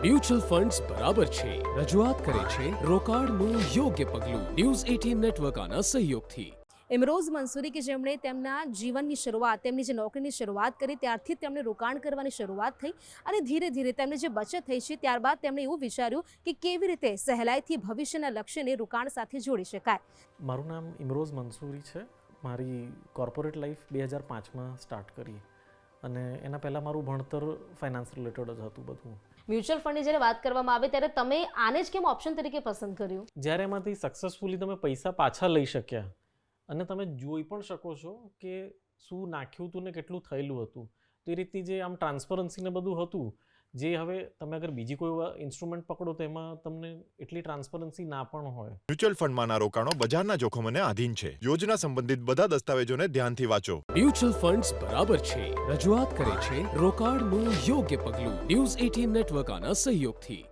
Mutual funds બરાબર છે રજૂઆત કરે છે રોકાણનું યોગ્ય પગલું ન્યૂઝ 18 નેટવર્ક આના સહયોગથી. ઇમરોઝ મંસૂરી કે જેમણે તેમના જીવનની શરૂઆત તેમની જે નોકરીની શરૂઆત કરી ત્યારથી જ તેમણે રોકાણ કરવાની શરૂઆત થઈ અને ધીરે ધીરે તેમને જે બચત થઈ છે ત્યારબાદ તેમણે એવું વિચાર્યું કે કેવી રીતે સહેલાઈથી ભવિષ્યના લક્ષ્યને રોકાણ સાથે જોડી શકાય. મારું નામ ઇમરોઝ મંસૂરી છે. મારી કોર્પોરેટ લાઈફ 2005માં સ્ટાર્ટ કરી અને એના પહેલાં મારું ભણતર ફાઇનાન્સ રિલેટેડ જ હતું બધું. મ્યુચ્યુઅલ ફંડની જ્યારે વાત કરવામાં આવે ત્યારે તમે આને જ કેમ ઓપ્શન તરીકે પસંદ કર્યું? જ્યારે એમાંથી સક્સેસફુલી તમે પૈસા પાછા લઈ શક્યા અને તમે જોઈ પણ શકો છો કે શું નાખ્યું હતું ને કેટલું થયેલું હતું, તો એ રીતની જે આમ ટ્રાન્સપરન્સી ને બધું હતું, જે હવે તમે અગર બીજી કોઈ ઇન્સ્ટ્રુમેન્ટ પકડો તો એમાં તમને એટલી ટ્રાન્સપરન્સી ના પણ હોય. મ્યુચ્યુઅલ ફંડમાંના રોકાણો બજારના જોખમોને આધીન છે. યોજના સંબંધિત બધા દસ્તાવેજોને ધ્યાનથી વાંચો. મ્યુચ્યુઅલ ફંડ્સ બરાબર છે રજૂઆત કરે છે રોકાણનું યોગ્ય પગલું ન્યૂઝ 18 નેટવર્ક આના સહયોગથી.